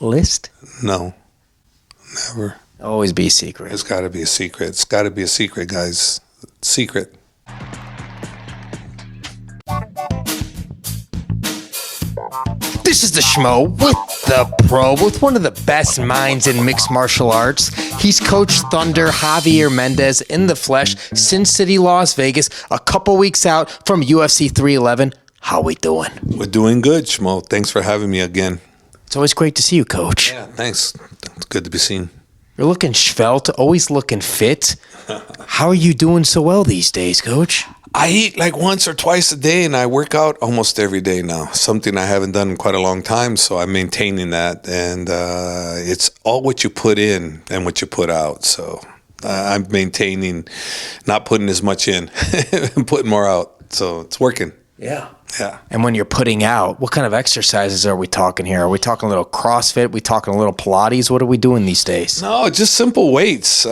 list? No, never. Always be a secret. It's got to be a secret. It's got to be a secret, guys. Secret. This is the Schmo with the pro, with one of the best minds in mixed martial arts. He's coached Thunder Javier Mendez in the flesh, Sin City, Las Vegas, a couple weeks out from UFC 311. How we doing? We're doing good, Schmo. Thanks for having me again. It's always great to see you, Coach. Yeah, thanks. It's good to be seen. You're looking svelte, always looking fit. How are you doing so well these days, Coach? I eat like once or twice a day, and I work out almost every day now. Something I haven't done in quite a long time, so I'm maintaining that. And it's all what you put in and what you put out. So I'm maintaining, not putting as much in and putting more out. So it's working. Yeah. Yeah. And when you're putting out, what kind of exercises are we talking here? Are we talking a little CrossFit? Are we talking a little Pilates? What are we doing these days? No, just simple weights,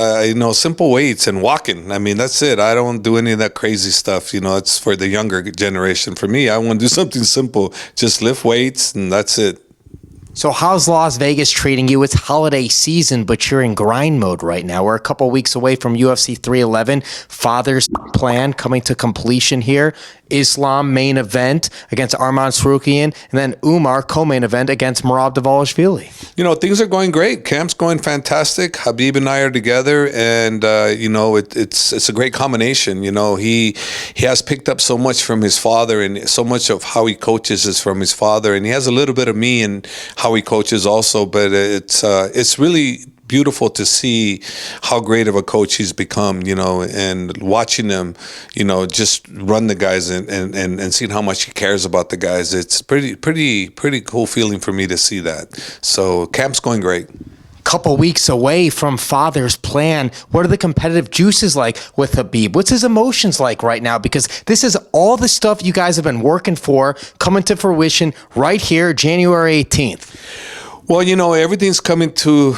simple weights and walking. I mean, that's it. I don't do any of that crazy stuff. It's for the younger generation. For me, I want to do something simple. Just lift weights and that's it. So how's Las Vegas treating you? It's holiday season, but you're in grind mode right now. We're a couple weeks away from UFC 311. Father's plan coming to completion here. Islam main event against Arman Sarukian, and then Umar co-main event against Merab Beef. Things are going great. Camp's going fantastic. Khabib and I are together, and it's a great combination. He has picked up so much from his father, and so much of how he coaches is from his father, and he has a little bit of me and how he coaches also. But it's really beautiful to see how great of a coach he's become, and watching him, just run the guys and seeing how much he cares about the guys. It's pretty cool feeling for me to see that. So camp's going great. Couple weeks away from father's plan. What are the competitive juices like with Khabib? What's his emotions like right now? Because this is all the stuff you guys have been working for coming to fruition right here, January 18th. Well, everything's coming to,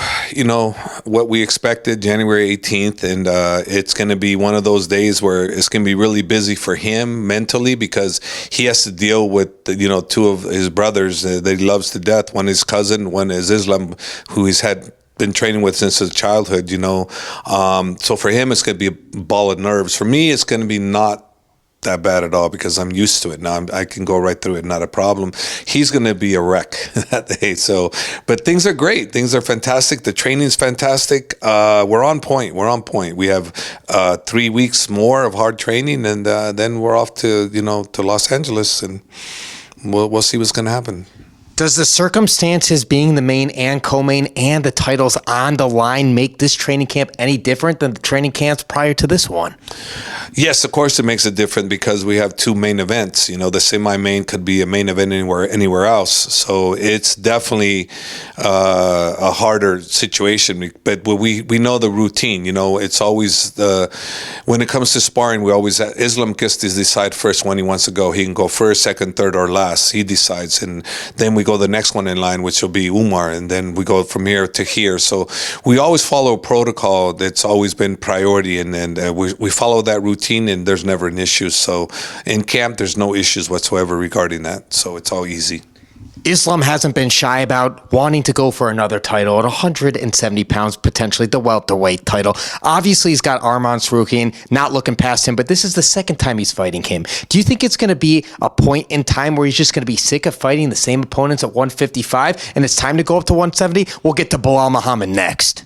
what we expected, January 18th. And it's going to be one of those days where it's going to be really busy for him mentally, because he has to deal with, two of his brothers that he loves to death. One is cousin, one is Islam, who he's been training with since his childhood, So for him, it's going to be a ball of nerves. For me, it's going to be not that bad at all, because I'm used to it now. I can go right through it, not a problem. He's going to be a wreck that day. So, but things are great. Things are fantastic. The training's fantastic. We're on point. We have 3 weeks more of hard training, and then we're off to Los Angeles, and we'll see what's going to happen. Does the circumstances being the main and co-main and the titles on the line make this training camp any different than the training camps prior to this one? Yes, of course it makes it different, because we have two main events. The semi-main could be a main event anywhere else. So it's definitely a harder situation. But we know the routine. It's always when it comes to sparring, we always Islam gets to decide first when he wants to go. He can go first, second, third, or last. He decides, and then we go the next one in line, which will be Umar, and then we go from here to here. So we always follow a protocol that's always been priority, and we follow that routine, and there's never an issue. So in camp, there's no issues whatsoever regarding that. So it's all easy. Islam hasn't been shy about wanting to go for another title at 170 pounds, potentially the welterweight title. Obviously, he's got Arman Sarukian, not looking past him, but this is the second time he's fighting him. Do you think it's going to be a point in time where he's just going to be sick of fighting the same opponents at 155 and it's time to go up to 170? We'll get to Bilal Muhammad next.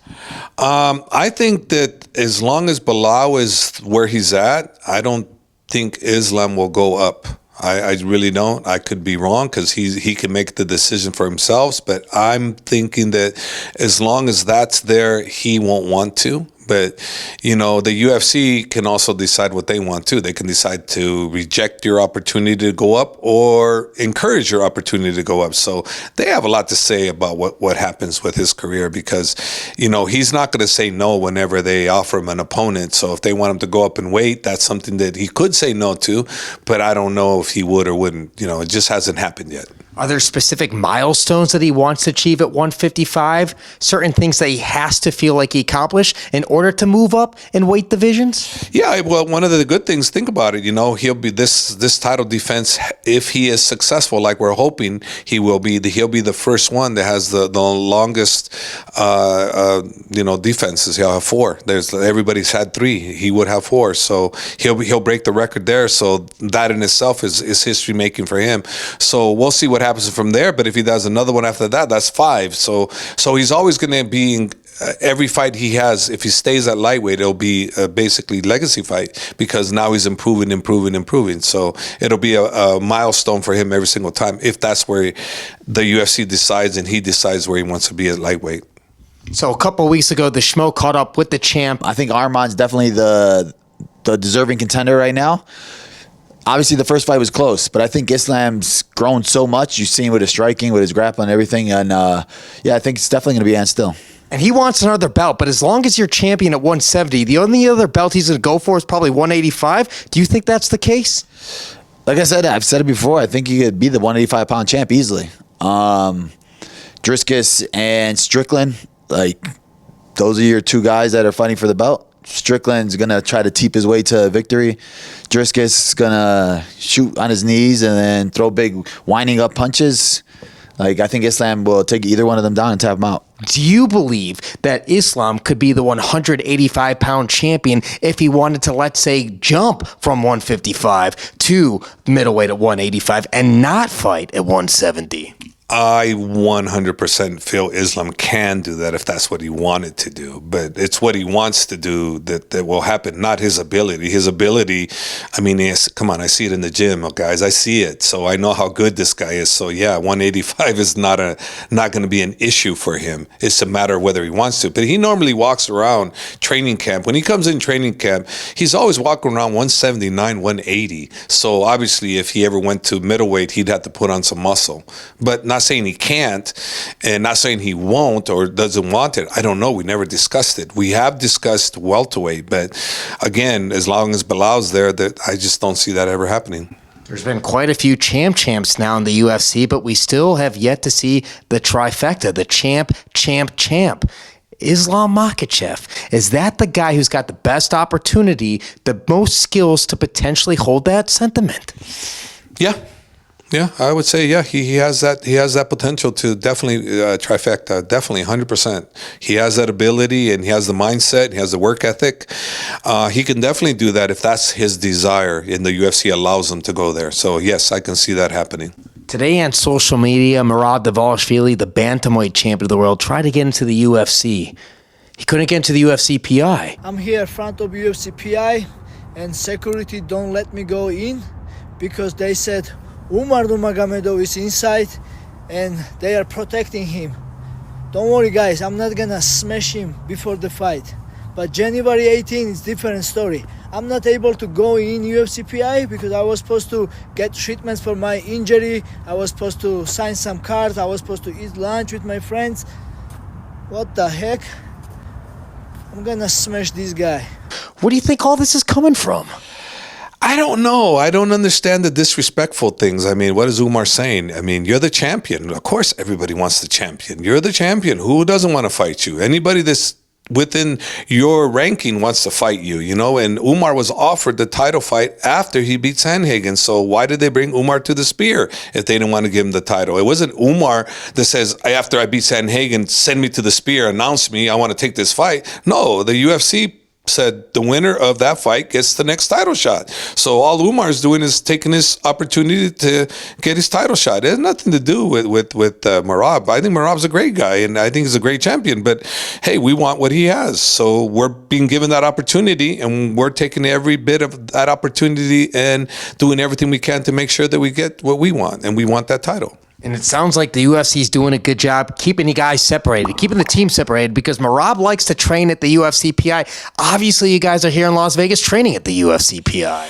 I think that as long as Bilal is where he's at, I don't think Islam will go up. I really don't. I could be wrong, because he can make the decision for himself. But I'm thinking that as long as that's there, he won't want to. But, the UFC can also decide what they want to. They can decide to reject your opportunity to go up or encourage your opportunity to go up. So they have a lot to say about what happens with his career, because, he's not going to say no whenever they offer him an opponent. So if they want him to go up in weight, that's something that he could say no to. But I don't know if he would or wouldn't. It just hasn't happened yet. Are there specific milestones that he wants to achieve at 155? Certain things that he has to feel like he accomplished in order to move up in weight divisions? Yeah, well, one of the good things, think about it, he'll be this title defense, if he is successful, like we're hoping he will be, he'll be the first one that has the longest, defenses. He'll have 4. Everybody's had 3. He would have 4. So he'll break the record there. So that in itself is history making for him. So we'll see what happens from there, but if he does another one after that, that's 5. So he's always going to be in every fight he has. If he stays at lightweight, it'll be basically legacy fight, because now he's improving. So it'll be a milestone for him every single time, if that's where the UFC decides and he decides where he wants to be at lightweight. So a couple of weeks ago, the Schmo caught up with the champ. I think Arman's definitely the deserving contender right now. Obviously, the first fight was close, but I think Islam's grown so much. You've seen with his striking, with his grappling, and everything. And, I think it's definitely going to be Ant still. And he wants another belt, but as long as you're champion at 170, the only other belt he's going to go for is probably 185. Do you think that's the case? Like I said, I've said it before, I think he could be the 185-pound champ easily. Driscus and Strickland, those are your 2 guys that are fighting for the belt. Strickland's going to try to teep his way to victory. Driscus is going to shoot on his knees and then throw big winding up punches. I think Islam will take either one of them down and tap him out. Do you believe that Islam could be the 185-pound champion if he wanted to, let's say, jump from 155 to middleweight at 185 and not fight at 170? I 100% feel Islam can do that if that's what he wanted to do. But it's what he wants to do that will happen, not his ability. His ability, come on, I see it in the gym, guys. I see it. So I know how good this guy is. So, 185 is not going to be an issue for him. It's a matter of whether he wants to. But he normally walks around training camp. When he comes in training camp, he's always walking around 179, 180. So, obviously, if he ever went to middleweight, he'd have to put on some muscle. But not saying he can't, and not saying he won't or doesn't want it. I don't know. We never discussed it. We have discussed welterweight, but again, as long as Bilal's there, that I just don't see that ever happening. There's been quite a few champs now in the UFC, but we still have yet to see the trifecta, the champ. Islam Makhachev, is that the guy who's got the best opportunity, the most skills to potentially hold that sentiment? Yeah, I would say, he has that. He has that potential to definitely trifecta. Definitely, 100%. He has that ability, and he has the mindset. He has the work ethic. He can definitely do that if that's his desire, and the UFC allows him to go there. So yes, I can see that happening. Today on social media, Merab Beef, the bantamweight champion of the world, tried to get into the UFC. He couldn't get into the UFC PI. I'm here in front of UFC PI, and security don't let me go in because they said Umar Nurmagomedov is inside and they are protecting him. Don't worry, guys, I'm not gonna smash him before the fight. But January 18 is different story. I'm not able to go in UFC PI because I was supposed to get treatments for my injury. I was supposed to sign some cards. I was supposed to eat lunch with my friends. What the heck? I'm gonna smash this guy. Where do you think all this is coming from? I don't know. I don't understand the disrespectful things. What is Umar saying? You're the champion. Of course, everybody wants the champion. You're the champion. Who doesn't want to fight you? Anybody that's within your ranking wants to fight you, and Umar was offered the title fight after he beat Sandhagen. So why did they bring Umar to the spear if they didn't want to give him the title? It wasn't Umar that says, after I beat Sandhagen, send me to the spear, announce me, I want to take this fight. No, the UFC said the winner of that fight gets the next title shot. So all Umar's doing is taking his opportunity to get his title shot. It has nothing to do with Merab. I think Merab's a great guy, and I think he's a great champion. But hey, we want what he has, so we're being given that opportunity, and we're taking every bit of that opportunity and doing everything we can to make sure that we get what we want, and we want that title. And it sounds like the UFC is doing a good job keeping you guys separated, keeping the team separated, because Merab likes to train at the UFC PI. Obviously, you guys are here in Las Vegas training at the UFC PI.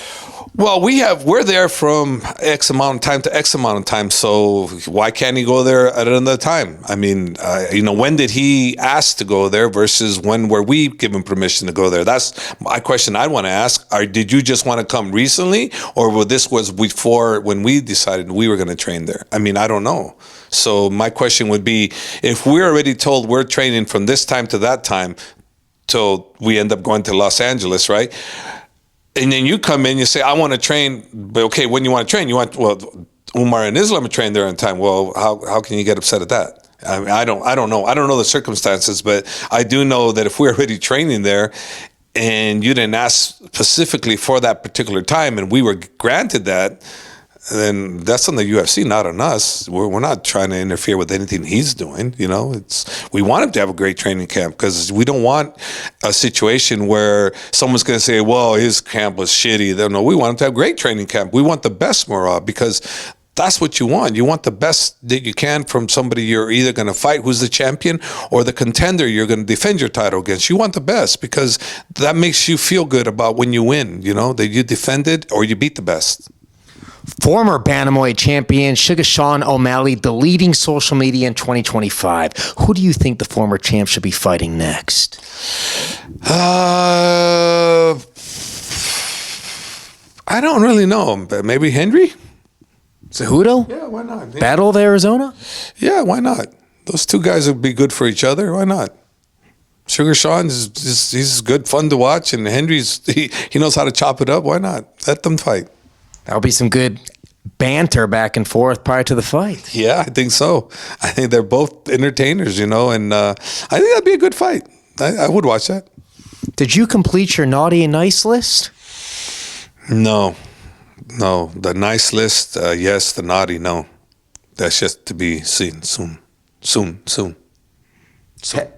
Well, we're there from X amount of time to X amount of time. So why can't he go there at another time? I mean, when did he ask to go there versus when were we given permission to go there? That's my question I want to ask. Did you just want to come recently, or this was before when we decided we were going to train there? I mean, I don't know. So my question would be, if we're already told we're training from this time to that time, till we end up going to Los Angeles, right? And then you come in, you say, I want to train, but okay, when you want to train, Umar and Islam train there in time. Well, how can you get upset at that? I mean, I don't know. I don't know the circumstances, but I do know that if we're already training there and you didn't ask specifically for that particular time and we were granted that, then that's on the UFC, not on us. We're not trying to interfere with anything he's doing. We want him to have a great training camp because we don't want a situation where someone's going to say, well, his camp was shitty. No, we want him to have a great training camp. We want the best, Merab, because that's what you want. You want the best that you can from somebody you're either going to fight who's the champion or the contender you're going to defend your title against. You want the best because that makes you feel good about when you win, that you defended or you beat the best. Former Bantamweight champion Sugar Sean O'Malley deleting social media in 2025. Who do you think the former champ should be fighting next? I don't really know. But maybe Henry? Cejudo? Yeah, why not? Yeah. Battle of Arizona? Yeah, why not? Those two guys would be good for each other. Why not? Sugar Sean he's good fun to watch, and Henry's he knows how to chop it up. Why not? Let them fight. That'll be some good banter back and forth prior to the fight. Yeah, I think so. I think they're both entertainers, and I think that'd be a good fight. I would watch that. Did you complete your naughty and nice list? No. The nice list, yes. The naughty, no. That's just to be seen soon.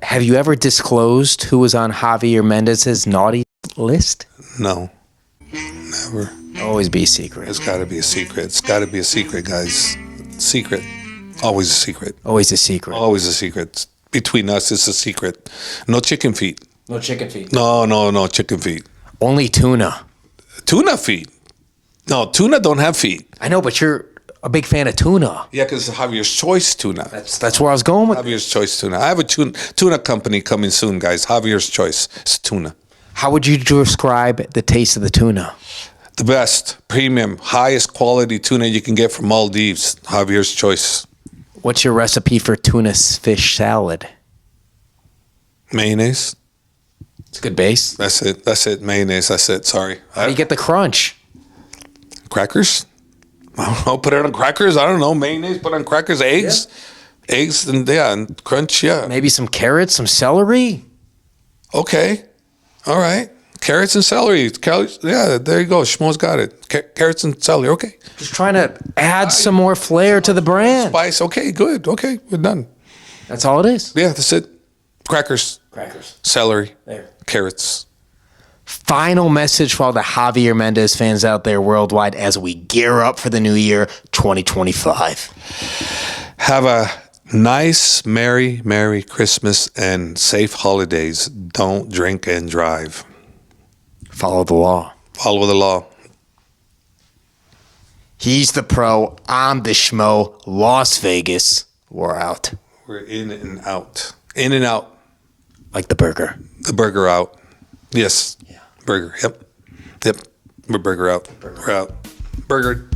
Have you ever disclosed who was on Javier Mendez's naughty list? No, never. Always be a secret. It's got to be a secret. It's got to be a secret, guys. Secret. Always a secret. Always a secret. Always a secret. Between us, it's a secret. No chicken feet. No chicken feet. No chicken feet. Only tuna. Tuna feet. No, tuna don't have feet. I know, but you're a big fan of tuna. Yeah, because Javier's Choice tuna. That's where I was going with it. Javier's Choice tuna. I have a tuna company coming soon, guys. Javier's Choice. It's tuna. How would you describe the taste of the tuna? The best, premium, highest quality tuna you can get from Maldives. Javier's Choice. What's your recipe for tuna fish salad? Mayonnaise. It's a good base. That's it. Mayonnaise. That's it. Sorry. How do you get the crunch? Crackers? I don't know. Put it on crackers. I don't know. Mayonnaise. Put on crackers. Eggs. Yeah. Eggs and crunch. Yeah. Maybe some carrots, some celery. Okay. All right. Carrots and celery. Yeah, there you go. Schmo's got it. Carrots and celery. Okay. Just trying to add some more flair to the brand. Spice. Okay, good. Okay, we're done. That's all it is. Yeah, that's it. Crackers. Celery. There. Carrots. Final message for all the Javier Mendez fans out there worldwide as we gear up for the new year 2025. Have a nice, Merry Christmas and safe holidays. Don't drink and drive. Follow the law. Follow the law. He's the pro. I'm the Schmo. Las Vegas. We're out. We're in and out. In and out. Like the burger. The burger out. Yes. Yeah. Burger. Yep. We're burger out. We're out. Burger.